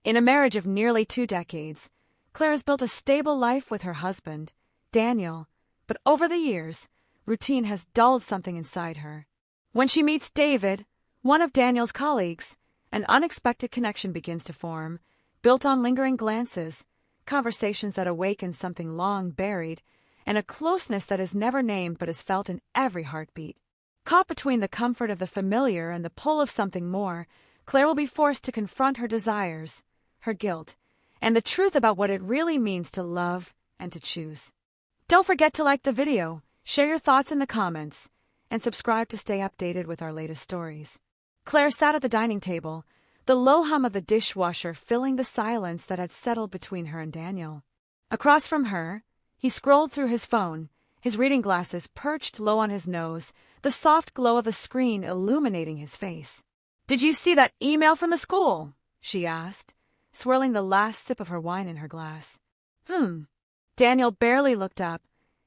In a marriage of nearly 2 decades, Claire has built a stable life with her husband, Daniel, but over the years, routine has dulled something inside her. When she meets David, one of Daniel's colleagues, an unexpected connection begins to form, built on lingering glances, conversations that awaken something long buried, and a closeness that is never named but is felt in every heartbeat. Caught between the comfort of the familiar and the pull of something more, Claire will be forced to confront her desires, her guilt, and the truth about what it really means to love and to choose. Don't forget to like the video, share your thoughts in the comments, and subscribe to stay updated with our latest stories. Claire sat at the dining table, the low hum of the dishwasher filling the silence that had settled between her and Daniel. Across from her, he scrolled through his phone, his reading glasses perched low on his nose, the soft glow of the screen illuminating his face. "Did you see that email from the school?" she asked, swirling the last sip of her wine in her glass. Daniel barely looked up,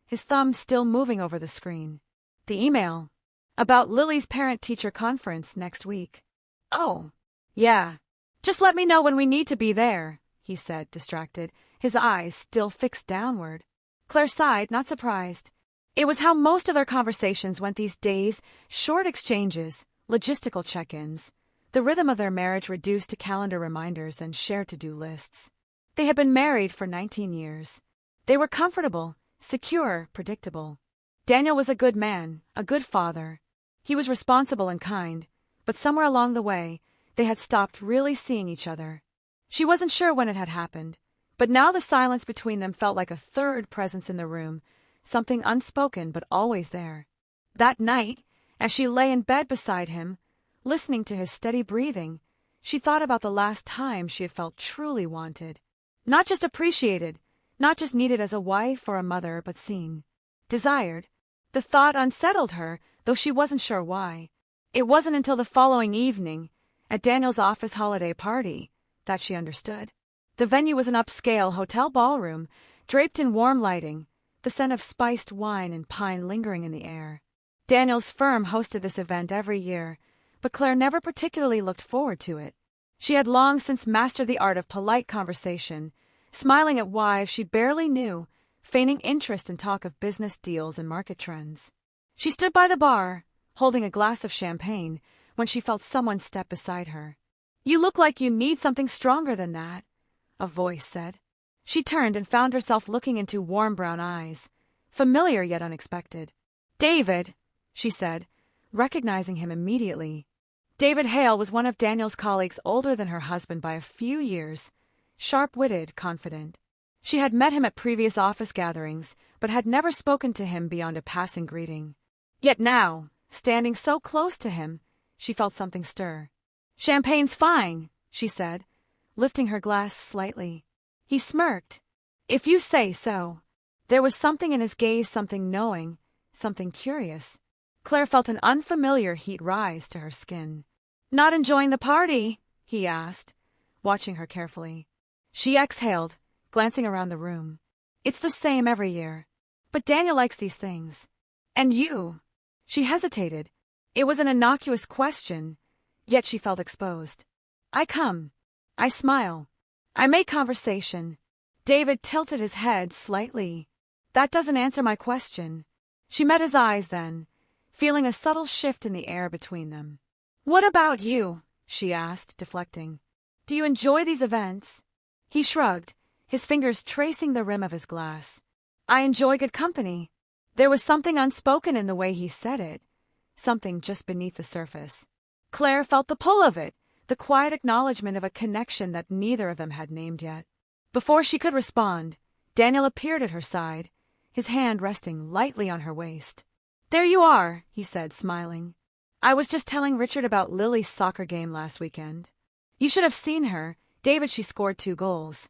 his thumb still moving over the screen. The email. About Lily's parent-teacher conference next week. "Oh, yeah. Just let me know when we need to be there," he said, distracted, his eyes still fixed downward. Claire sighed, not surprised. It was how most of their conversations went these days, short exchanges, logistical check-ins, the rhythm of their marriage reduced to calendar reminders and shared to-do lists. They had been married for 19 years. They were comfortable, secure, predictable. Daniel was a good man, a good father. He was responsible and kind, but somewhere along the way, they had stopped really seeing each other. She wasn't sure when it had happened, but now the silence between them felt like a third presence in the room, something unspoken but always there. That night, as she lay in bed beside him, listening to his steady breathing, she thought about the last time she had felt truly wanted. Not just appreciated, not just needed as a wife or a mother, but seen. Desired. The thought unsettled her, though she wasn't sure why. It wasn't until the following evening, at Daniel's office holiday party, that she understood. The venue was an upscale hotel ballroom, draped in warm lighting, the scent of spiced wine and pine lingering in the air. Daniel's firm hosted this event every year, but Claire never particularly looked forward to it. She had long since mastered the art of polite conversation, smiling at wives she barely knew, feigning interest in talk of business deals and market trends. She stood by the bar, holding a glass of champagne, when she felt someone step beside her. "You look like you need something stronger than that," a voice said. She turned and found herself looking into warm brown eyes, familiar yet unexpected. "David," she said, recognizing him immediately. David Hale was one of Daniel's colleagues older than her husband by a few years, sharp-witted, confident. She had met him at previous office gatherings, but had never spoken to him beyond a passing greeting. Yet now, standing so close to him, she felt something stir. "Champagne's fine," she said, lifting her glass slightly. He smirked. "If you say so." There was something in his gaze, something knowing, something curious. Claire felt an unfamiliar heat rise to her skin. "Not enjoying the party?" he asked, watching her carefully. She exhaled, glancing around the room. "It's the same every year. But Daniel likes these things. And you?" She hesitated. It was an innocuous question, yet she felt exposed. "I come. I smile. I make conversation." David tilted his head slightly. "That doesn't answer my question." She met his eyes then, feeling a subtle shift in the air between them. "What about you?" she asked, deflecting. "Do you enjoy these events?" He shrugged, his fingers tracing the rim of his glass. "I enjoy good company." There was something unspoken in the way he said it, something just beneath the surface. Claire felt the pull of it, the quiet acknowledgement of a connection that neither of them had named yet. Before she could respond, Daniel appeared at her side, his hand resting lightly on her waist. "There you are," he said, smiling. "I was just telling Richard about Lily's soccer game last weekend. You should have seen her. David, she scored 2 goals.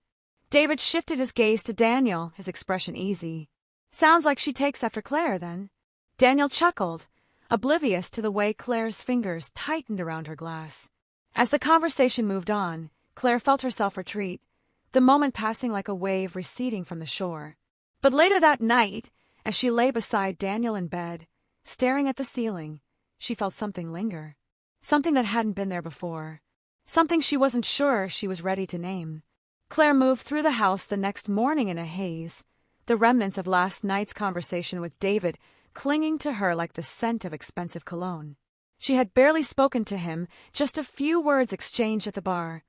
David shifted his gaze to Daniel, his expression easy. "Sounds like she takes after Claire, then." Daniel chuckled, oblivious to the way Claire's fingers tightened around her glass. As the conversation moved on, Claire felt herself retreat, the moment passing like a wave receding from the shore. But later that night, as she lay beside Daniel in bed, staring at the ceiling, she felt something linger. Something that hadn't been there before. something she wasn't sure she was ready to name. Claire moved through the house the next morning in a haze, the remnants of last night's conversation with David clinging to her like the scent of expensive cologne. She had barely spoken to him, just a few words exchanged at the bar,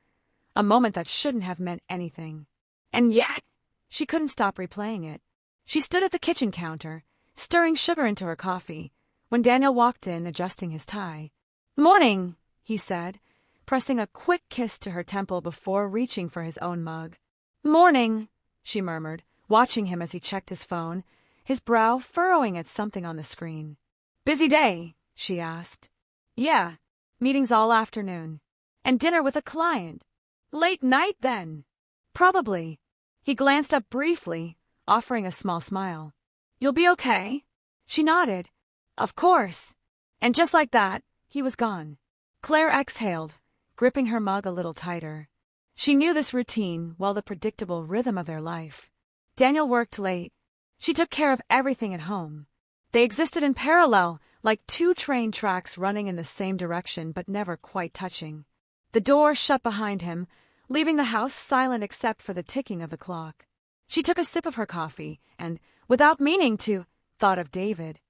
a moment that shouldn't have meant anything. And yet, she couldn't stop replaying it. She stood at the kitchen counter, stirring sugar into her coffee, when Daniel walked in, adjusting his tie. "Morning," he said, pressing a quick kiss to her temple before reaching for his own mug. "Morning," she murmured, watching him as he checked his phone, his brow furrowing at something on the screen. "Busy day?" she asked. "Yeah, meetings all afternoon. And dinner with a client. Late night, then?" "Probably." He glanced up briefly, offering a small smile. "You'll be okay?" She nodded. "Of course." And just like that, he was gone. Claire exhaled, gripping her mug a little tighter. She knew this routine well, the predictable rhythm of their life. Daniel worked late. She took care of everything at home. They existed in parallel, like two train tracks running in the same direction but never quite touching. The door shut behind him, leaving the house silent except for the ticking of the clock. She took a sip of her coffee and, without meaning to, thought of David.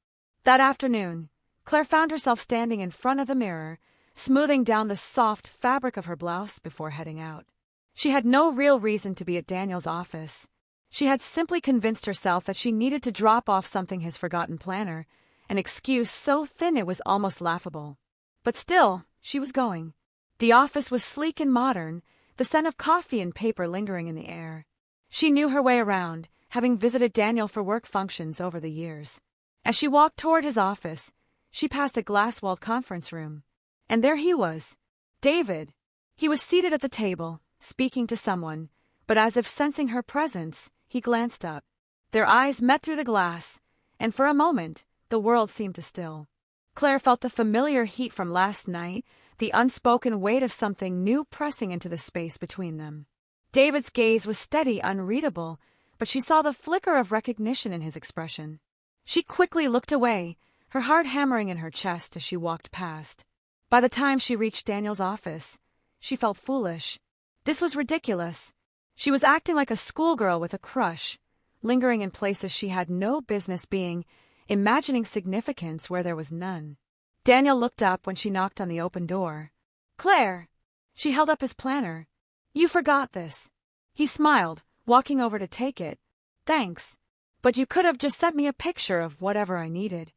That afternoon, Claire found herself standing in front of the mirror, smoothing down the soft fabric of her blouse before heading out. She had no real reason to be at Daniel's office. She had simply convinced herself that she needed to drop off something his forgotten planner, an excuse so thin it was almost laughable. But still, she was going. The office was sleek and modern, the scent of coffee and paper lingering in the air. She knew her way around, having visited Daniel for work functions over the years. As she walked toward his office, she passed a glass-walled conference room. And there he was, David. He was seated at the table, speaking to someone, but as if sensing her presence, he glanced up. Their eyes met through the glass, and for a moment, the world seemed to still. Claire felt the familiar heat from last night, the unspoken weight of something new pressing into the space between them. David's gaze was steady, unreadable, but she saw the flicker of recognition in his expression. She quickly looked away, her heart hammering in her chest as she walked past. By the time she reached Daniel's office, she felt foolish. This was ridiculous. She was acting like a schoolgirl with a crush, lingering in places she had no business being, imagining significance where there was none. Daniel looked up when she knocked on the open door. "Claire!" She held up his planner. "You forgot this." He smiled, walking over to take it. "Thanks. But you could have just sent me a picture of whatever I needed."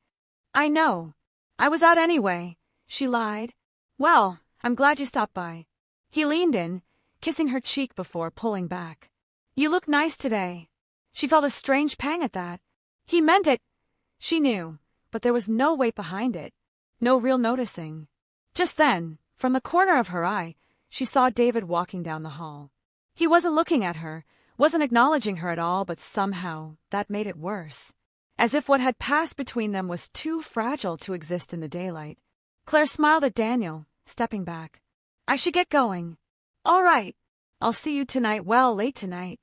"I know. I was out anyway," she lied. "Well, I'm glad you stopped by." He leaned in, kissing her cheek before pulling back. "You look nice today." She felt a strange pang at that. He meant it. She knew, but there was no weight behind it, no real noticing. Just then, from the corner of her eye, she saw David walking down the hall. He wasn't looking at her, wasn't acknowledging her at all, but somehow that made it worse. As if what had passed between them was too fragile to exist in the daylight. Claire smiled at Daniel, stepping back. "I should get going." "All right. I'll see you tonight, well, late tonight."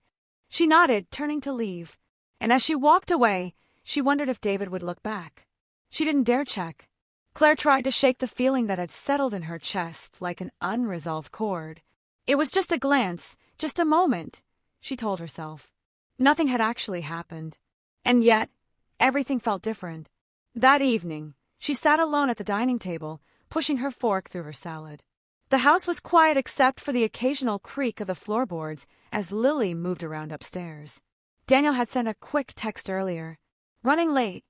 She nodded, turning to leave, and as she walked away, she wondered if David would look back. She didn't dare check. Claire tried to shake the feeling that had settled in her chest like an unresolved chord. It was just a glance, just a moment, she told herself. Nothing had actually happened. And yet, everything felt different. That evening, she sat alone at the dining table, pushing her fork through her salad. The house was quiet except for the occasional creak of the floorboards as Lily moved around upstairs. Daniel had sent a quick text earlier. "Running late.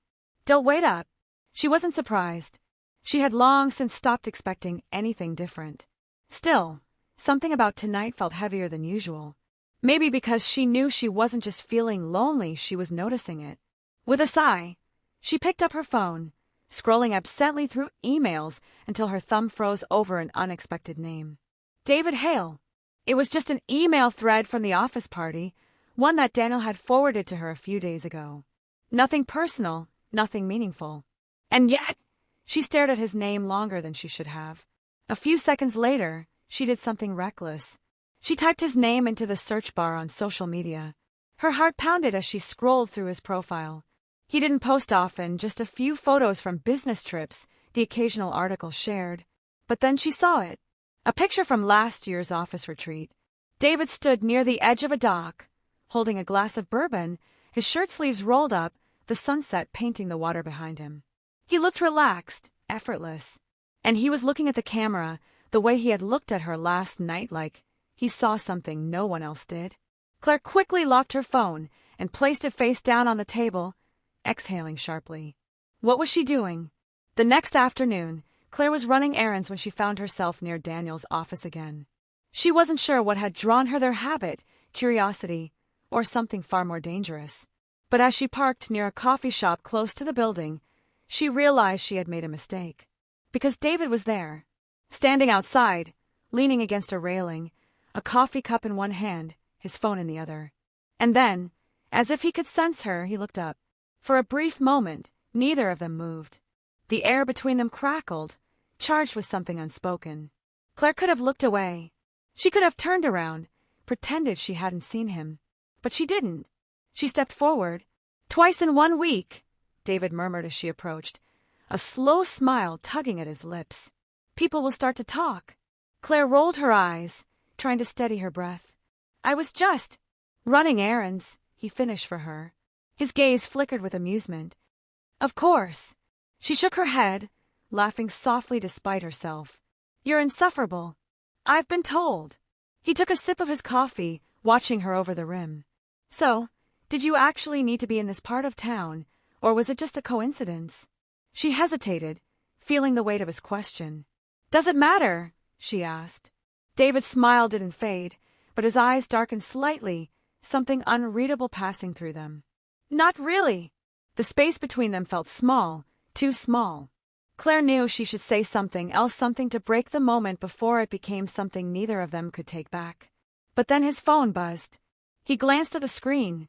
Don't wait up." She wasn't surprised. She had long since stopped expecting anything different. Still, something about tonight felt heavier than usual. Maybe because she knew she wasn't just feeling lonely, she was noticing it. With a sigh, she picked up her phone, scrolling absently through emails until her thumb froze over an unexpected name. David Hale. It was just an email thread from the office party, one that Daniel had forwarded to her a few days ago. Nothing personal, nothing meaningful. And yet, she stared at his name longer than she should have. A few seconds later, she did something reckless. She typed his name into the search bar on social media. Her heart pounded as she scrolled through his profile. He didn't post often, just a few photos from business trips, the occasional article shared. But then she saw it. A picture from last year's office retreat. David stood near the edge of a dock, holding a glass of bourbon, his shirt sleeves rolled up, the sunset painting the water behind him. He looked relaxed, effortless. And he was looking at the camera, the way he had looked at her last night, like he saw something no one else did. Claire quickly locked her phone and placed it face down on the table, exhaling sharply. What was she doing? The next afternoon, Claire was running errands when she found herself near Daniel's office again. She wasn't sure what had drawn her there: habit, curiosity, or something far more dangerous. But as she parked near a coffee shop close to the building, she realized she had made a mistake. Because David was there, standing outside, leaning against a railing, a coffee cup in one hand, his phone in the other. And then, as if he could sense her, he looked up. For a brief moment, neither of them moved. The air between them crackled, charged with something unspoken. Claire could have looked away. She could have turned around, pretended she hadn't seen him. But she didn't. She stepped forward. "Twice in 1 week," David murmured as she approached, a slow smile tugging at his lips. "People will start to talk." Claire rolled her eyes, trying to steady her breath. "I was just running errands," he finished for her. His gaze flickered with amusement. "Of course." She shook her head, laughing softly despite herself. "You're insufferable. I've been told." He took a sip of his coffee, watching her over the rim. "So, did you actually need to be in this part of town, or was it just a coincidence?" She hesitated, feeling the weight of his question. "Does it matter?" she asked. David's smile didn't fade, but his eyes darkened slightly, something unreadable passing through them. "Not really." The space between them felt small, too small. Claire knew she should say something else, something to break the moment before it became something neither of them could take back. But then his phone buzzed. He glanced at the screen,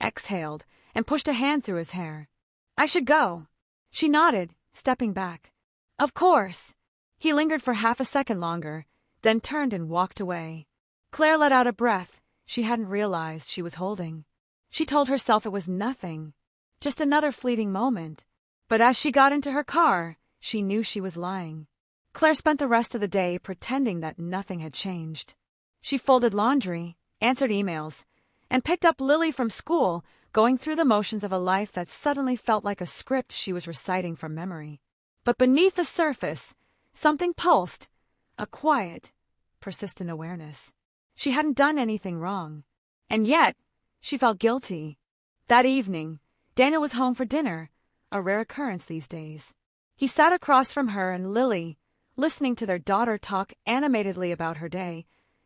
exhaled, and pushed a hand through his hair. "I should go." She nodded, stepping back. "Of course." He lingered for half a second longer, then turned and walked away. Claire let out a breath she hadn't realized she was holding. She told herself it was nothing, just another fleeting moment. But as she got into her car, she knew she was lying. Claire spent the rest of the day pretending that nothing had changed. She folded laundry, answered emails, and picked up Lily from school, going through the motions of a life that suddenly felt like a script she was reciting from memory. But beneath the surface, something pulsed, a quiet, persistent awareness. She hadn't done anything wrong, and yet she felt guilty. That evening, Daniel was home for dinner, a rare occurrence these days. He sat across from her and Lily, listening to their daughter talk animatedly about her day,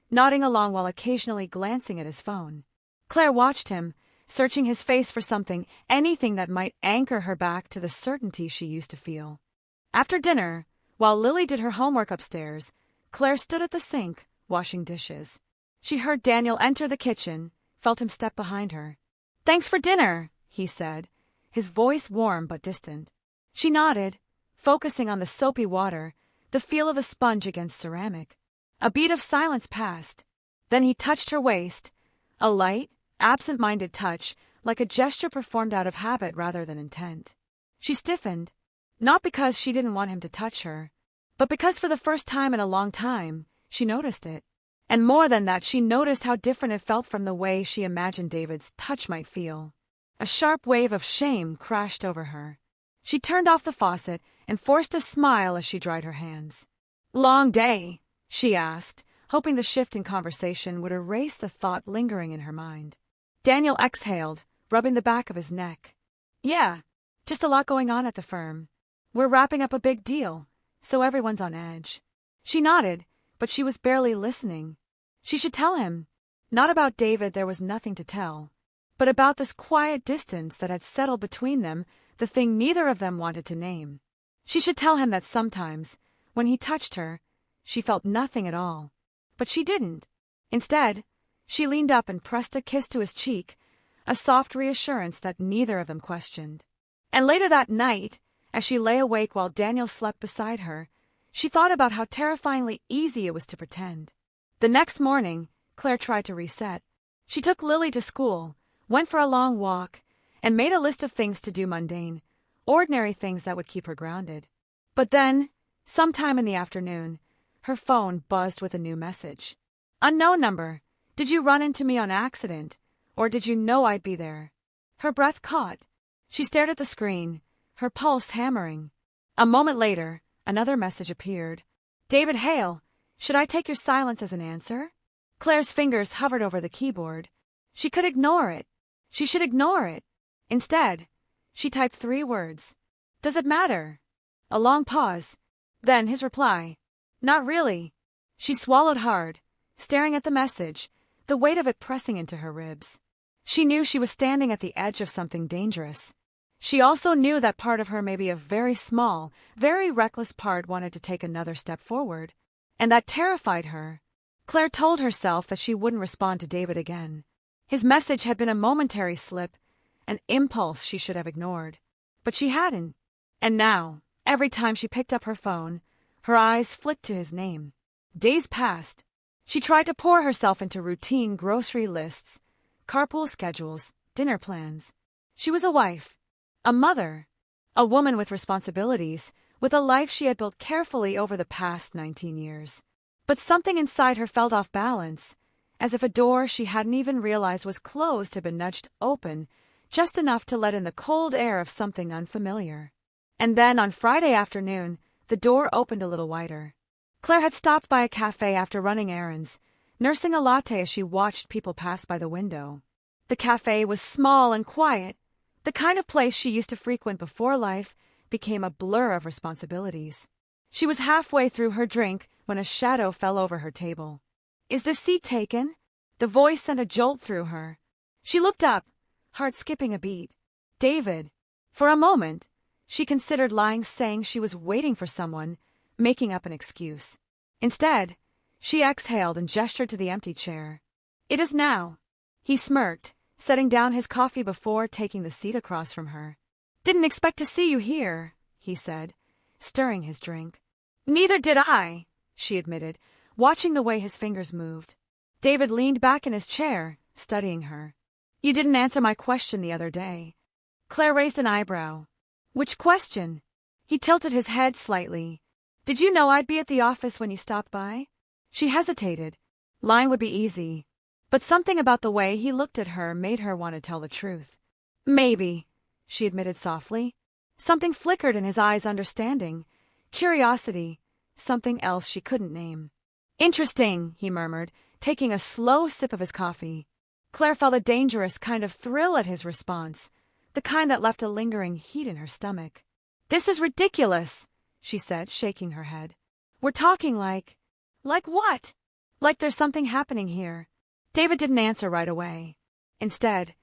nodding along while occasionally glancing at his phone. Claire watched him, searching his face for something, anything that might anchor her back to the certainty she used to feel. After dinner, while Lily did her homework upstairs, Claire stood at the sink, washing dishes. She heard Daniel enter the kitchen, felt him step behind her. "Thanks for dinner," he said, his voice warm but distant. She nodded, focusing on the soapy water, the feel of the sponge against ceramic. A beat of silence passed. Then he touched her waist, a light, absent-minded touch, like a gesture performed out of habit rather than intent. She stiffened, not because she didn't want him to touch her, but because for the first time in a long time, she noticed it. And more than that, she noticed how different it felt from the way she imagined David's touch might feel. A sharp wave of shame crashed over her. She turned off the faucet and forced a smile as she dried her hands. "Long day?" she asked, hoping the shift in conversation would erase the thought lingering in her mind. Daniel exhaled, rubbing the back of his neck. "Yeah, just a lot going on at the firm. We're wrapping up a big deal, so everyone's on edge." She nodded, but she was barely listening. She should tell him. Not about David, there was nothing to tell, but about this quiet distance that had settled between them, the thing neither of them wanted to name. She should tell him that sometimes, when he touched her, she felt nothing at all. But she didn't. Instead, she leaned up and pressed a kiss to his cheek, a soft reassurance that neither of them questioned. And later that night, as she lay awake while Daniel slept beside her, she thought about how terrifyingly easy it was to pretend. The next morning, Claire tried to reset. She took Lily to school, went for a long walk, and made a list of things to do, mundane, ordinary things that would keep her grounded. But then, sometime in the afternoon, Her phone buzzed with a new message. Unknown number. Did you run into me on accident, or did you know I'd be there? Her breath caught. She stared at the screen, her pulse hammering. A moment later, another message appeared. David Hale, should I take your silence as an answer? Claire's fingers hovered over the keyboard. She could ignore it. She should ignore it. Instead, she typed 3 words. Does it matter? A long pause. Then his reply. Not really. She swallowed hard, staring at the message, the weight of it pressing into her ribs. She knew she was standing at the edge of something dangerous. She also knew that part of her, maybe a very small, very reckless part, wanted to take another step forward. And that terrified her. Claire told herself that she wouldn't respond to David again. His message had been a momentary slip, an impulse she should have ignored. But she hadn't. And now, every time she picked up her phone, her eyes flicked to his name. Days passed. She tried to pour herself into routine grocery lists, carpool schedules, dinner plans. She was a wife, a mother, a woman with responsibilities, with a life she had built carefully over the past 19 years. But something inside her felt off balance, as if a door she hadn't even realized was closed had been nudged open, just enough to let in the cold air of something unfamiliar. And then on Friday afternoon, the door opened a little wider. Claire had stopped by a cafe after running errands, nursing a latte as she watched people pass by the window. The cafe was small and quiet, the kind of place she used to frequent before life became a blur of responsibilities. She was halfway through her drink when a shadow fell over her table. Is this seat taken? The voice sent a jolt through her. She looked up, heart skipping a beat. David. For a moment, she considered lying, saying she was waiting for someone, making up an excuse. Instead, she exhaled and gestured to the empty chair. It is now. He smirked, setting down his coffee before taking the seat across from her. Didn't expect to see you here, he said, stirring his drink. Neither did I, she admitted, watching the way his fingers moved. David leaned back in his chair, studying her. You didn't answer my question the other day. Claire raised an eyebrow. Which question? He tilted his head slightly. Did you know I'd be at the office when you stopped by? She hesitated. Lying would be easy. But something about the way he looked at her made her want to tell the truth. Maybe, she admitted softly. Something flickered in his eyes, understanding. Curiosity. Something else she couldn't name. Interesting, he murmured, taking a slow sip of his coffee. Claire felt a dangerous kind of thrill at his response, the kind that left a lingering heat in her stomach. This is ridiculous, she said, shaking her head. We're talking like what? Like there's something happening here. David didn't answer right away. Instead,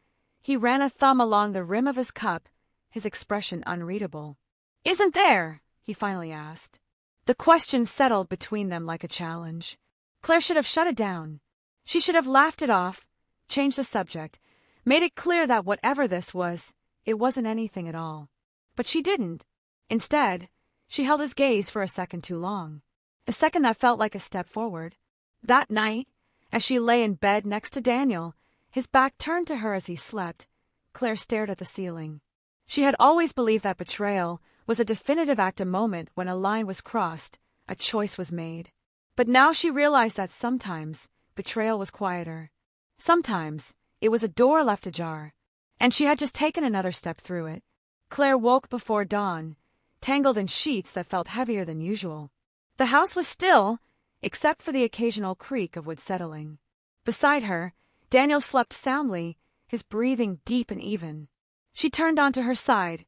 he ran a thumb along the rim of his cup, his expression unreadable. Isn't there? He finally asked. The question settled between them like a challenge. Claire should have shut it down. She should have laughed it off, changed the subject, made it clear that whatever this was, it wasn't anything at all. But she didn't. Instead, she held his gaze for a second too long. A second that felt like a step forward. That night, as she lay in bed next to Daniel, his back turned to her as he slept, Claire stared at the ceiling. She had always believed that betrayal was a definitive act, a moment when a line was crossed, a choice was made. But now she realized that sometimes betrayal was quieter. Sometimes it was a door left ajar, and she had just taken another step through it. Claire woke before dawn, tangled in sheets that felt heavier than usual. The house was still, except for the occasional creak of wood settling. Beside her, Daniel slept soundly, his breathing deep and even. She turned onto her side,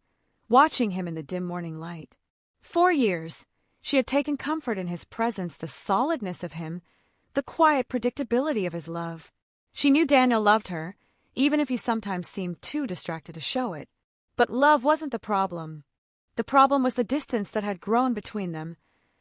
watching him in the dim morning light. 4 years, she had taken comfort in his presence, the solidness of him, the quiet predictability of his love. She knew Daniel loved her, even if he sometimes seemed too distracted to show it. But love wasn't the problem. The problem was the distance that had grown between them,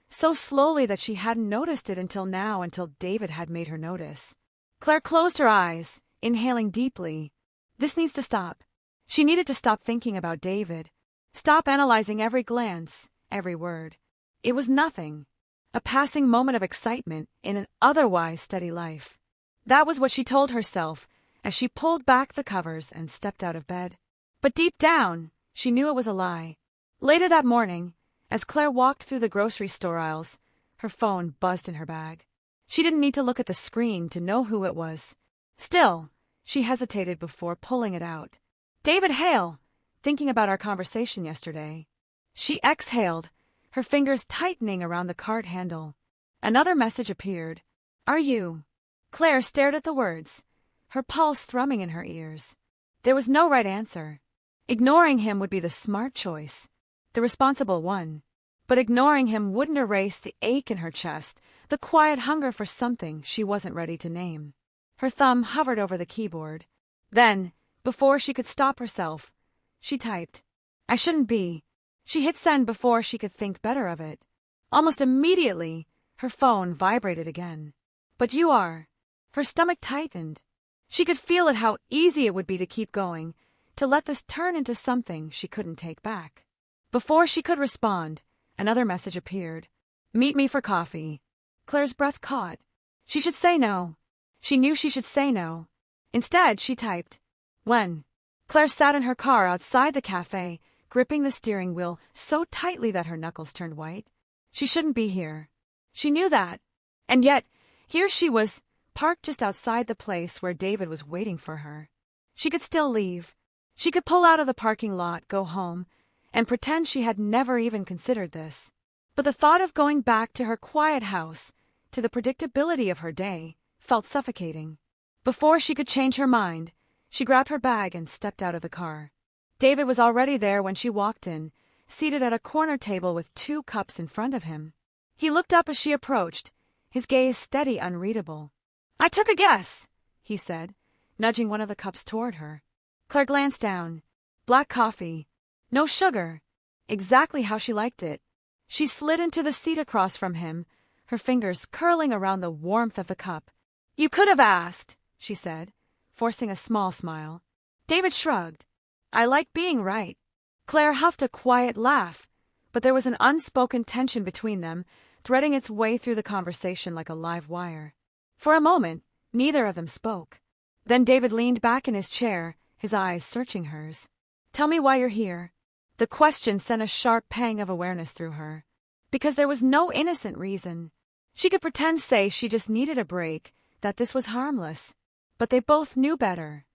so slowly that she hadn't noticed it until now, until David had made her notice. Claire closed her eyes, inhaling deeply. This needs to stop. She needed to stop thinking about David, stop analyzing every glance, every word. It was nothing, a passing moment of excitement in an otherwise steady life. That was what she told herself as she pulled back the covers and stepped out of bed. But deep down, she knew it was a lie. Later that morning, as Claire walked through the grocery store aisles, Her phone buzzed in her bag. She didn't need to look at the screen to know who it was. Still, she hesitated before pulling it out. David Hale, thinking about our conversation yesterday. She exhaled, her fingers tightening around the card handle. Another message appeared. Are you? Claire stared at the words, her pulse thrumming in her ears. There was no right answer. Ignoring him would be the smart choice, the responsible one. But ignoring him wouldn't erase the ache in her chest, the quiet hunger for something she wasn't ready to name. Her thumb hovered over the keyboard. Then, before she could stop herself, she typed, I shouldn't be. She hit send before she could think better of it. Almost immediately, her phone vibrated again. But you are. Her stomach tightened. She could feel it how easy it would be to keep going, to let this turn into something she couldn't take back. Before she could respond, another message appeared. Meet me for coffee. Claire's breath caught. She should say no. She knew she should say no. Instead, she typed, when? Claire sat in her car outside the cafe, gripping the steering wheel so tightly that her knuckles turned white. She shouldn't be here. She knew that. And yet, here she was, parked just outside the place where David was waiting for her. She could still leave. She could pull out of the parking lot, go home, and pretend she had never even considered this. But the thought of going back to her quiet house, to the predictability of her day, felt suffocating. Before she could change her mind, she grabbed her bag and stepped out of the car. David was already there when she walked in, seated at a corner table with 2 cups in front of him. He looked up as she approached, his gaze steady, unreadable. I took a guess, he said, nudging one of the cups toward her. Claire glanced down. Black coffee. No sugar. Exactly how she liked it. She slid into the seat across from him, her fingers curling around the warmth of the cup. You could have asked, she said, forcing a small smile. David shrugged. I like being right. Claire huffed a quiet laugh, but there was an unspoken tension between them, threading its way through the conversation like a live wire. For a moment, neither of them spoke. Then David leaned back in his chair, his eyes searching hers. Tell me why you're here. The question sent a sharp pang of awareness through her. Because there was no innocent reason. She could pretend say she just needed a break, that this was harmless. But they both knew better.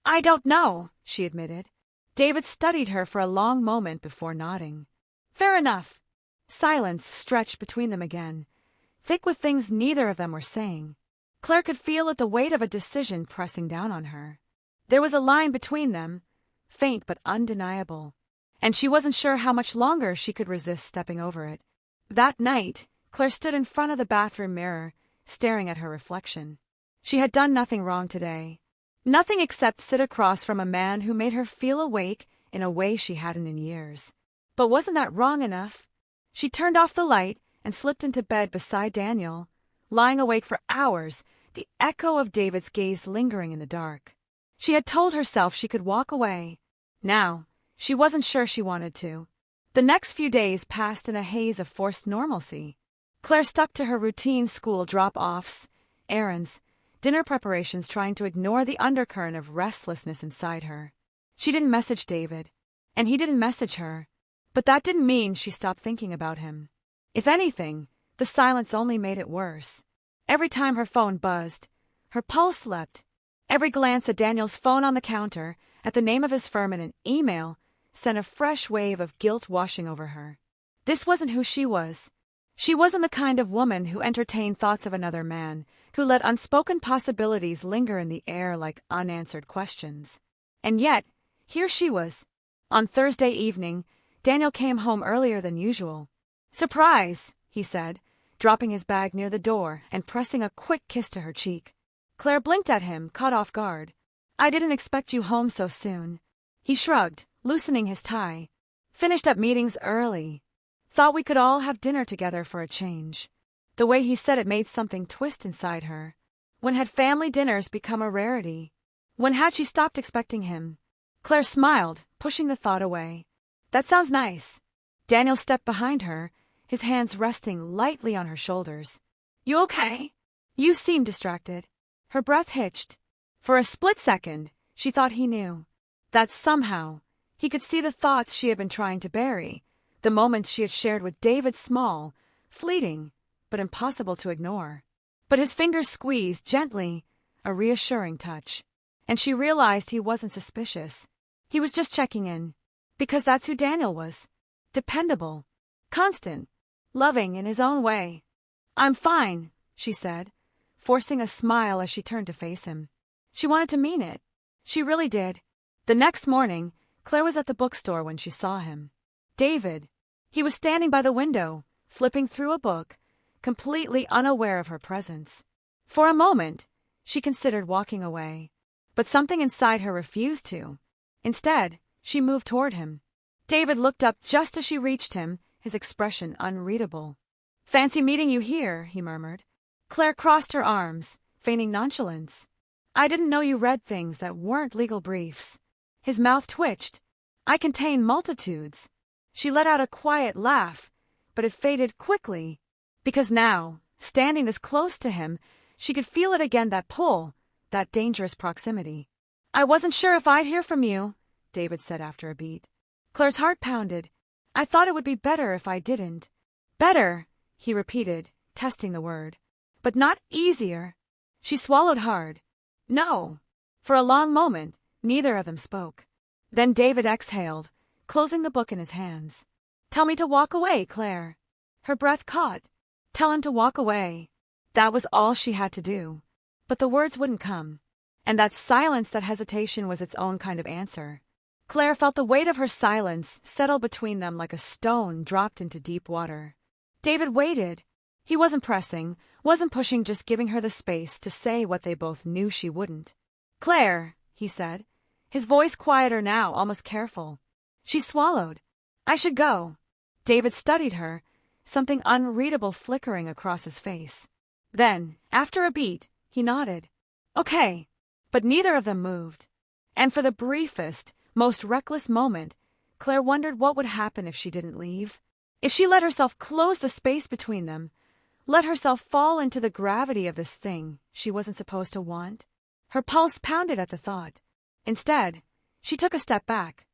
I don't know, she admitted. David studied her for a long moment before nodding. Fair enough. Silence stretched between them again, thick with things neither of them were saying. Claire could feel it, the weight of a decision pressing down on her. There was a line between them, faint but undeniable, and she wasn't sure how much longer she could resist stepping over it. That night, Claire stood in front of the bathroom mirror, staring at her reflection. She had done nothing wrong today. Nothing except sit across from a man who made her feel awake in a way she hadn't in years. But wasn't that wrong enough? She turned off the light and slipped into bed beside Daniel, lying awake for hours, the echo of David's gaze lingering in the dark. She had told herself she could walk away. Now, she wasn't sure she wanted to. The next few days passed in a haze of forced normalcy. Claire stuck to her routine school drop-offs, errands, dinner preparations, trying to ignore the undercurrent of restlessness inside her. She didn't message David, and he didn't message her, but that didn't mean she stopped thinking about him. If anything, the silence only made it worse. Every time her phone buzzed, her pulse leapt. Every glance at Daniel's phone on the counter, at the name of his firm in an email, sent a fresh wave of guilt washing over her. This wasn't who she was. She wasn't the kind of woman who entertained thoughts of another man, who let unspoken possibilities linger in the air like unanswered questions. And yet, here she was. On Thursday evening, Daniel came home earlier than usual. Surprise, he said, dropping his bag near the door and pressing a quick kiss to her cheek. Claire blinked at him, caught off guard. I didn't expect you home so soon. He shrugged, loosening his tie. Finished up meetings early. Thought we could all have dinner together for a change. The way he said it made something twist inside her. When had family dinners become a rarity? When had she stopped expecting him? Claire smiled, pushing the thought away. That sounds nice. Daniel stepped behind her, his hands resting lightly on her shoulders. You okay? You seem distracted. Her breath hitched. For a split second, she thought he knew. That somehow, he could see the thoughts she had been trying to bury, the moments she had shared with David, small, fleeting, but impossible to ignore. But his fingers squeezed gently, a reassuring touch. And she realized he wasn't suspicious. He was just checking in. Because that's who Daniel was. Dependable. Constant. Loving in his own way. "I'm fine," she said, forcing a smile as she turned to face him. She wanted to mean it. She really did. The next morning, Claire was at the bookstore when she saw him. David. He was standing by the window, flipping through a book, completely unaware of her presence. For a moment, she considered walking away. But something inside her refused to. Instead, she moved toward him. David looked up just as she reached him, his expression unreadable. "Fancy meeting you here," he murmured. Claire crossed her arms, feigning nonchalance. "I didn't know you read things that weren't legal briefs." His mouth twitched. "I contain multitudes." She let out a quiet laugh, but it faded quickly, because now, standing this close to him, she could feel it again, that pull, that dangerous proximity. "I wasn't sure if I'd hear from you," David said after a beat. Claire's heart pounded. "I thought it would be better if I didn't." "Better," he repeated, testing the word. "But not easier." She swallowed hard. "No." For a long moment, neither of them spoke. Then David exhaled, closing the book in his hands. "Tell me to walk away, Claire." Her breath caught. Tell him to walk away. That was all she had to do. But the words wouldn't come. And that silence, that hesitation, was its own kind of answer. Claire felt the weight of her silence settle between them like a stone dropped into deep water. David waited. He wasn't pressing, wasn't pushing, just giving her the space to say what they both knew she wouldn't. "Claire," he said, his voice quieter now, almost careful. She swallowed. "I should go." David studied her, something unreadable flickering across his face. Then, after a beat, he nodded. "Okay." But neither of them moved. And for the briefest, most reckless moment, Claire wondered what would happen if she didn't leave. If she let herself close the space between them, let herself fall into the gravity of this thing she wasn't supposed to want. Her pulse pounded at the thought. Instead, she took a step back.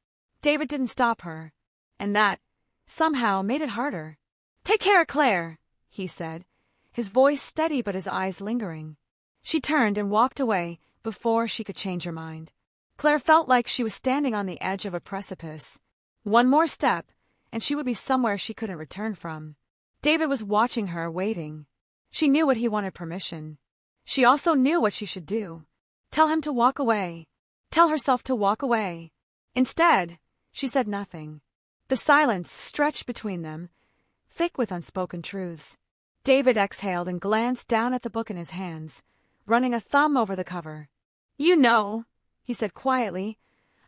David didn't stop her, and that, somehow, made it harder. "Take care, Claire," he said, his voice steady but his eyes lingering. She turned and walked away before she could change her mind. Claire felt like she was standing on the edge of a precipice. One more step, and she would be somewhere she couldn't return from. David was watching her, waiting. She knew what he wanted permission. She also knew what she should do. Tell him to walk away. Tell herself to walk away. Instead, she said nothing. The silence stretched between them, thick with unspoken truths. David exhaled and glanced down at the book in his hands, running a thumb over the cover. "You know," he said quietly,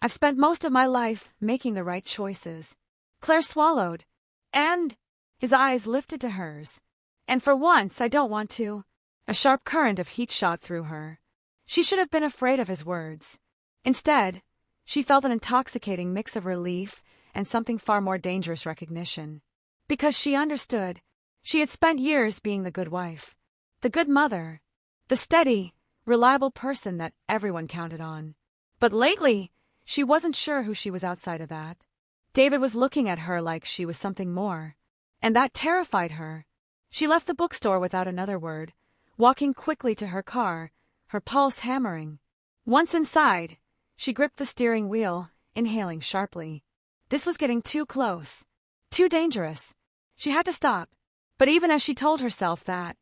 "I've spent most of my life making the right choices." Claire swallowed. "And?" His eyes lifted to hers. "And for once, I don't want to." A sharp current of heat shot through her. She should have been afraid of his words. Instead, she felt an intoxicating mix of relief and something far more dangerous recognition. Because she understood. She had spent years being the good wife, the good mother, the steady, reliable person that everyone counted on. But lately, she wasn't sure who she was outside of that. David was looking at her like she was something more, and that terrified her. She left the bookstore without another word, walking quickly to her car, her pulse hammering. Once inside, she gripped the steering wheel, inhaling sharply. This was getting too close, too dangerous. She had to stop. But even as she told herself that,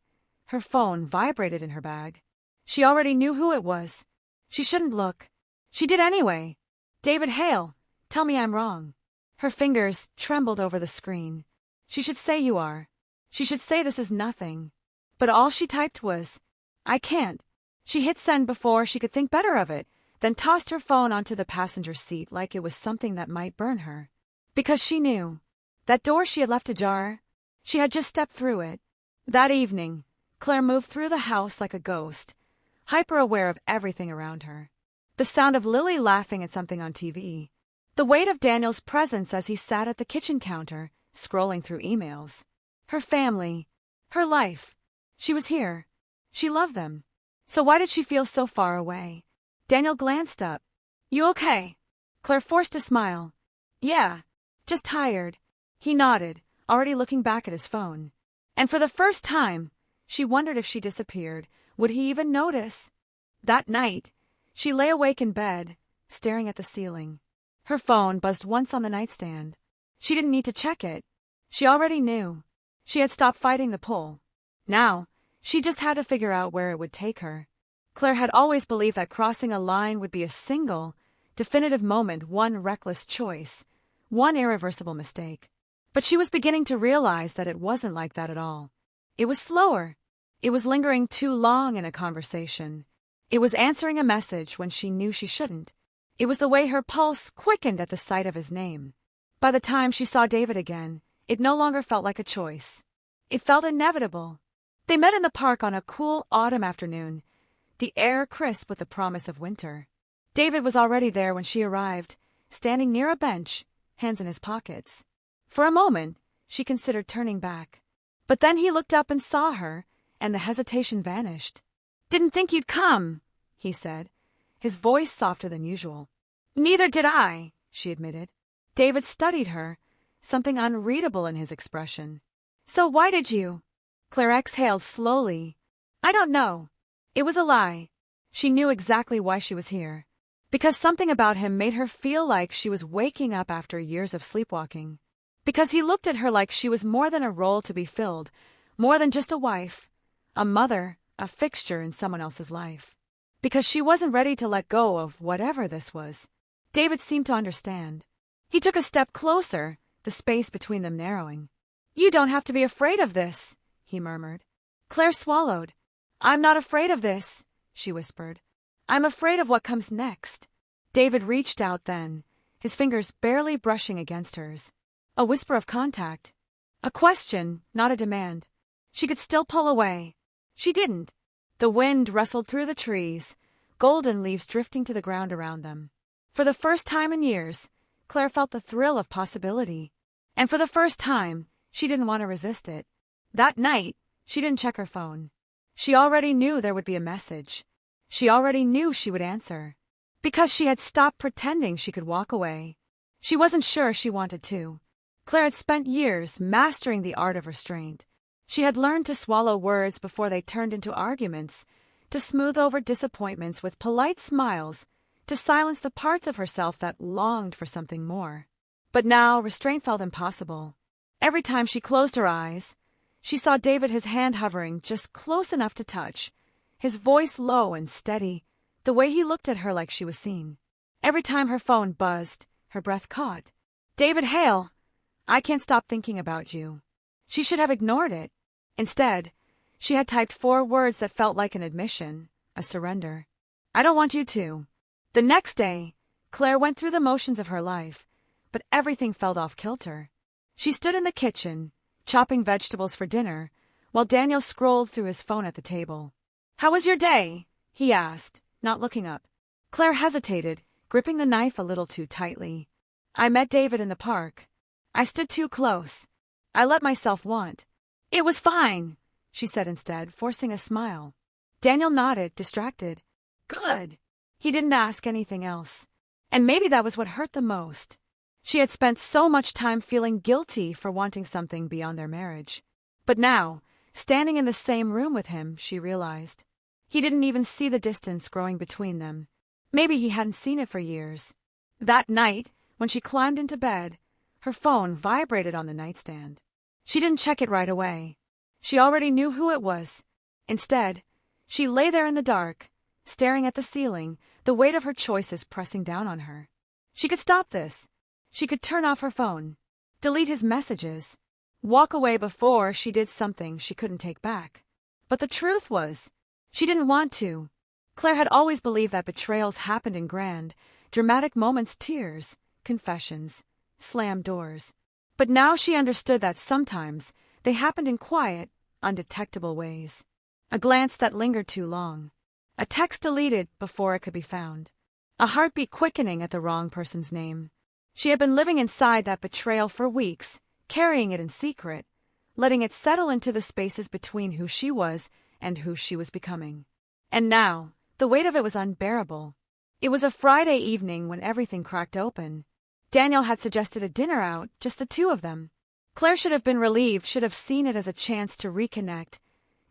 her phone vibrated in her bag. She already knew who it was. She shouldn't look. She did anyway. "David Hale, tell me I'm wrong." Her fingers trembled over the screen. She should say "you are." She should say this is nothing. But all she typed was, "I can't." She hit send before she could think better of it, then tossed her phone onto the passenger seat like it was something that might burn her. Because she knew. That door she had left ajar, she had just stepped through it. That evening, Claire moved through the house like a ghost, hyper-aware of everything around her. The sound of Lily laughing at something on TV. The weight of Daniel's presence as he sat at the kitchen counter, scrolling through emails. Her family. Her life. She was here. She loved them. So why did she feel so far away? Daniel glanced up. "You okay?" Claire forced a smile. "Yeah. Just tired." He nodded, already looking back at his phone. And for the first time, she wondered if she disappeared, would he even notice? That night, she lay awake in bed, staring at the ceiling. Her phone buzzed once on the nightstand. She didn't need to check it. She already knew. She had stopped fighting the pull. Now, she just had to figure out where it would take her. Claire had always believed that crossing a line would be a single, definitive moment, one reckless choice, one irreversible mistake. But she was beginning to realize that it wasn't like that at all. It was slower. It was lingering too long in a conversation. It was answering a message when she knew she shouldn't. It was the way her pulse quickened at the sight of his name. By the time she saw David again, it no longer felt like a choice. It felt inevitable. They met in the park on a cool autumn afternoon, the air crisp with the promise of winter. David was already there when she arrived, standing near a bench, hands in his pockets. For a moment, she considered turning back. But then he looked up and saw her, and the hesitation vanished. "Didn't think you'd come," he said, his voice softer than usual. "Neither did I," she admitted. David studied her, something unreadable in his expression. "So why did you?" Claire exhaled slowly. "I don't know." It was a lie. She knew exactly why she was here. Because something about him made her feel like she was waking up after years of sleepwalking. Because he looked at her like she was more than a role to be filled, more than just a wife, a mother, a fixture in someone else's life. Because she wasn't ready to let go of whatever this was. David seemed to understand. He took a step closer, the space between them narrowing. "You don't have to be afraid of this," he murmured. Claire swallowed. "I'm not afraid of this," she whispered. "I'm afraid of what comes next." David reached out then, his fingers barely brushing against hers. A whisper of contact. A question, not a demand. She could still pull away. She didn't. The wind rustled through the trees, golden leaves drifting to the ground around them. For the first time in years, Claire felt the thrill of possibility. And for the first time, she didn't want to resist it. That night, she didn't check her phone. She already knew there would be a message. She already knew she would answer. Because she had stopped pretending she could walk away. She wasn't sure she wanted to. Claire had spent years mastering the art of restraint. She had learned to swallow words before they turned into arguments, to smooth over disappointments with polite smiles, to silence the parts of herself that longed for something more. But now restraint felt impossible. Every time she closed her eyes, she saw David, his hand hovering just close enough to touch, his voice low and steady, the way he looked at her like she was seen. Every time her phone buzzed, her breath caught. "David Hale, I can't stop thinking about you." She should have ignored it. Instead, she had typed 4 words that felt like an admission, a surrender. "I don't want you to." The next day, Claire went through the motions of her life, but everything felt off kilter. She stood in the kitchen, chopping vegetables for dinner, while Daniel scrolled through his phone at the table. "How was your day?" he asked, not looking up. Claire hesitated, gripping the knife a little too tightly. "I met David in the park. I stood too close. I let myself want." "It was fine," she said instead, forcing a smile. Daniel nodded, distracted. "Good." He didn't ask anything else. And maybe that was what hurt the most. She had spent so much time feeling guilty for wanting something beyond their marriage. But now, standing in the same room with him, she realized. He didn't even see the distance growing between them. Maybe he hadn't seen it for years. That night, when she climbed into bed, her phone vibrated on the nightstand. She didn't check it right away. She already knew who it was. Instead, she lay there in the dark, staring at the ceiling, the weight of her choices pressing down on her. She could stop this. She could turn off her phone, delete his messages, walk away before she did something she couldn't take back. But the truth was, she didn't want to. Claire had always believed that betrayals happened in grand, dramatic moments, tears, confessions, slammed doors. But now she understood that sometimes they happened in quiet, undetectable ways. A glance that lingered too long. A text deleted before it could be found. A heartbeat quickening at the wrong person's name. She had been living inside that betrayal for weeks, carrying it in secret, letting it settle into the spaces between who she was and who she was becoming. And now, the weight of it was unbearable. It was a Friday evening when everything cracked open. Daniel had suggested a dinner out, just the two of them. Claire should have been relieved, should have seen it as a chance to reconnect,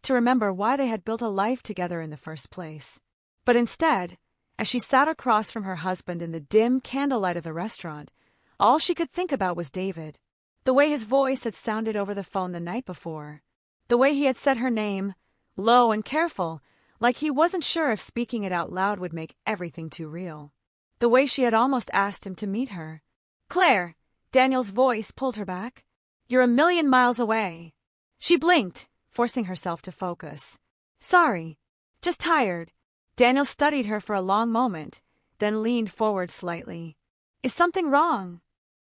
to remember why they had built a life together in the first place. But instead, as she sat across from her husband in the dim candlelight of the restaurant, all she could think about was David. The way his voice had sounded over the phone the night before. The way he had said her name, low and careful, like he wasn't sure if speaking it out loud would make everything too real. The way she had almost asked him to meet her. "Claire," Daniel's voice pulled her back. "You're a million miles away." She blinked, forcing herself to focus. "Sorry. Just tired." Daniel studied her for a long moment, then leaned forward slightly. "Is something wrong?"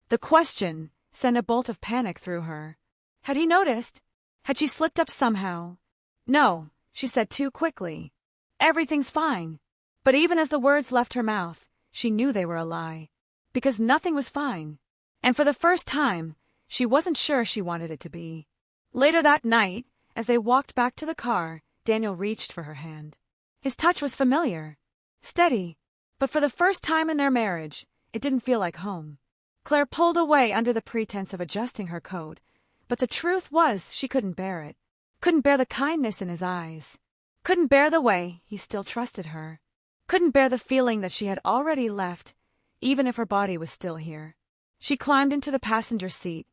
The question sent a bolt of panic through her. Had he noticed? Had she slipped up somehow? "No," she said too quickly. "Everything's fine." But even as the words left her mouth, she knew they were a lie. Because nothing was fine. And for the first time, she wasn't sure she wanted it to be. Later that night, as they walked back to the car, Daniel reached for her hand. His touch was familiar, steady, but for the first time in their marriage, it didn't feel like home. Claire pulled away under the pretense of adjusting her coat, but the truth was she couldn't bear it. Couldn't bear the kindness in his eyes. Couldn't bear the way he still trusted her. Couldn't bear the feeling that she had already left, even if her body was still here. She climbed into the passenger seat,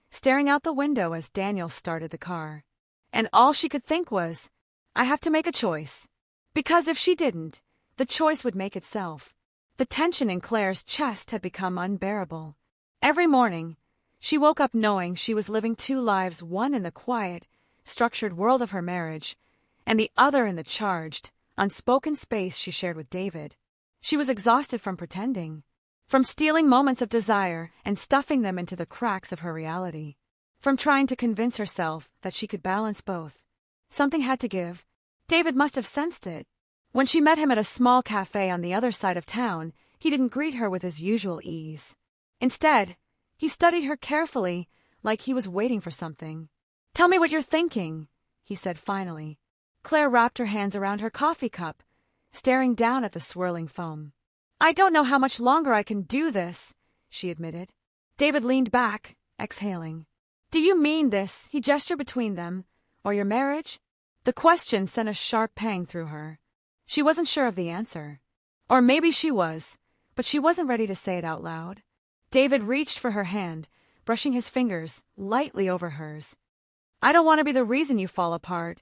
staring out the window as Daniel started the car. And all she could think was, I have to make a choice. Because if she didn't, the choice would make itself. The tension in Claire's chest had become unbearable. Every morning, she woke up knowing she was living two lives, one in the quiet, structured world of her marriage, and the other in the charged, unspoken space she shared with David. She was exhausted from pretending, from stealing moments of desire and stuffing them into the cracks of her reality, from trying to convince herself that she could balance both. Something had to give. David must have sensed it. When she met him at a small cafe on the other side of town, he didn't greet her with his usual ease. Instead, he studied her carefully, like he was waiting for something. "Tell me what you're thinking," he said finally. Claire wrapped her hands around her coffee cup, staring down at the swirling foam. "I don't know how much longer I can do this," she admitted. David leaned back, exhaling. "Do you mean this," he gestured between them, "or your marriage?" The question sent a sharp pang through her. She wasn't sure of the answer. Or maybe she was, but she wasn't ready to say it out loud. David reached for her hand, brushing his fingers lightly over hers. "I don't want to be the reason you fall apart,"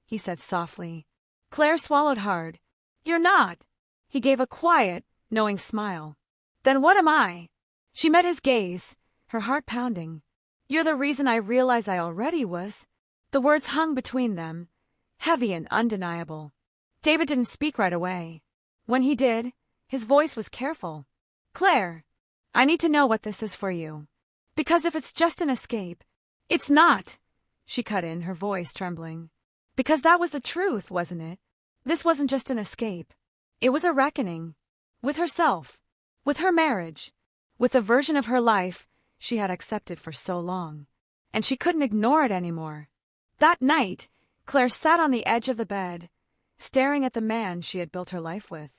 he said softly. Claire swallowed hard. "You're not." He gave a quiet, knowing smile. "Then what am I?" She met his gaze, her heart pounding. "You're the reason I realize I already was." The words hung between them, heavy and undeniable. David didn't speak right away. When he did, his voice was careful. "Claire, I need to know what this is for you. Because if it's just an escape—" "It's not," she cut in, her voice trembling. Because that was the truth, wasn't it? This wasn't just an escape. It was a reckoning. With herself. With her marriage. With the version of her life she had accepted for so long. And she couldn't ignore it anymore. That night, Claire sat on the edge of the bed, staring at the man she had built her life with.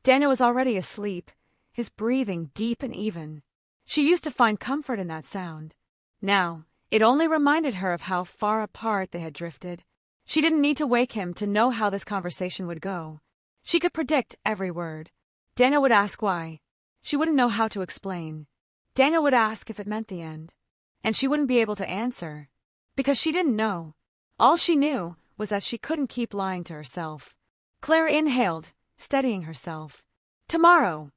Daniel was already asleep, his breathing deep and even. She used to find comfort in that sound. Now, it only reminded her of how far apart they had drifted. She didn't need to wake him to know how this conversation would go. She could predict every word. Daniel would ask why. She wouldn't know how to explain. Daniel would ask if it meant the end. And she wouldn't be able to answer. Because she didn't know. All she knew was that she couldn't keep lying to herself. Claire inhaled, steadying herself. Tomorrow,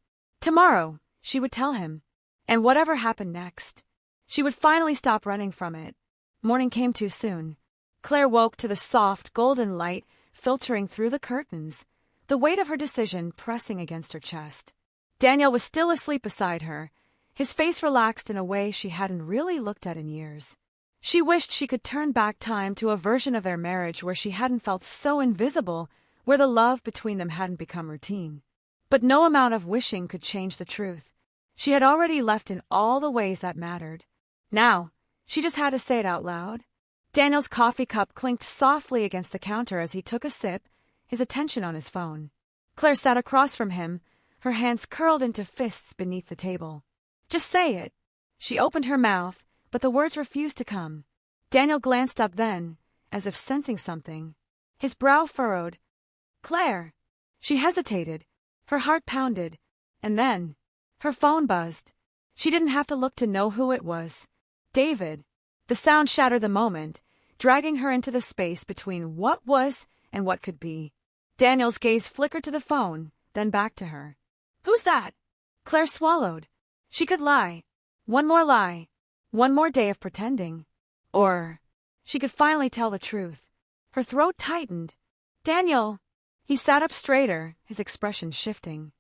she would tell him. And whatever happened next, she would finally stop running from it. Morning came too soon. Claire woke to the soft, golden light filtering through the curtains, the weight of her decision pressing against her chest. Daniel was still asleep beside her, his face relaxed in a way she hadn't really looked at in years. She wished she could turn back time to a version of their marriage where she hadn't felt so invisible, where the love between them hadn't become routine. But no amount of wishing could change the truth. She had already left in all the ways that mattered. Now, she just had to say it out loud. Daniel's coffee cup clinked softly against the counter as he took a sip, his attention on his phone. Claire sat across from him, her hands curled into fists beneath the table. Just say it. She opened her mouth, but the words refused to come. Daniel glanced up then, as if sensing something. His brow furrowed. "Claire!" She hesitated. Her heart pounded. And then, her phone buzzed. She didn't have to look to know who it was. David. The sound shattered the moment, dragging her into the space between what was and what could be. Daniel's gaze flickered to the phone, then back to her. "Who's that?" Claire swallowed. She could lie. One more lie. One more day of pretending. Or she could finally tell the truth. Her throat tightened. "Daniel!" He sat up straighter, his expression shifting.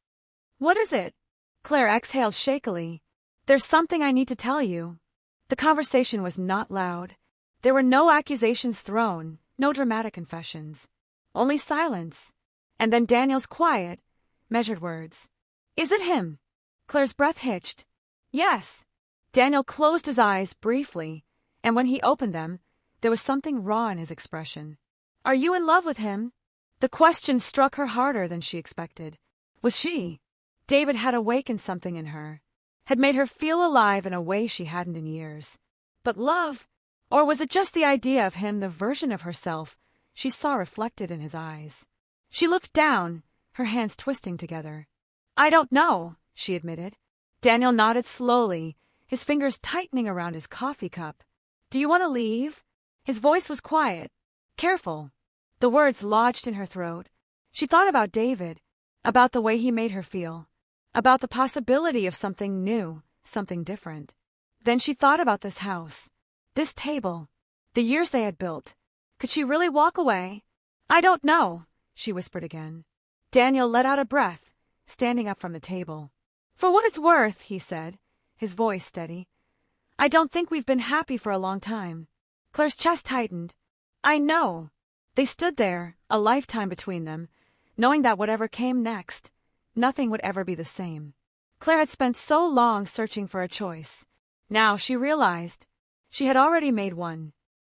"What is it?" Claire exhaled shakily. "There's something I need to tell you." The conversation was not loud. There were no accusations thrown, no dramatic confessions. Only silence. And then Daniel's quiet, measured words. "Is it him?" Claire's breath hitched. "Yes." Daniel closed his eyes briefly, and when he opened them, there was something raw in his expression. "Are you in love with him?" The question struck her harder than she expected. Was she? David had awakened something in her, had made her feel alive in a way she hadn't in years. But love? Or was it just the idea of him, the version of herself she saw reflected in his eyes? She looked down, her hands twisting together. "I don't know," she admitted. Daniel nodded slowly, his fingers tightening around his coffee cup. "Do you want to leave?" His voice was quiet, careful. The words lodged in her throat. She thought about David, about the way he made her feel, about the possibility of something new, something different. Then she thought about this house, this table, the years they had built. Could she really walk away? "I don't know," she whispered again. Daniel let out a breath, standing up from the table. "For what it's worth," he said, his voice steady, "I don't think we've been happy for a long time." Claire's chest tightened. "I know." They stood there, a lifetime between them, knowing that whatever came next, nothing would ever be the same. Claire had spent so long searching for a choice. Now she realized she had already made one.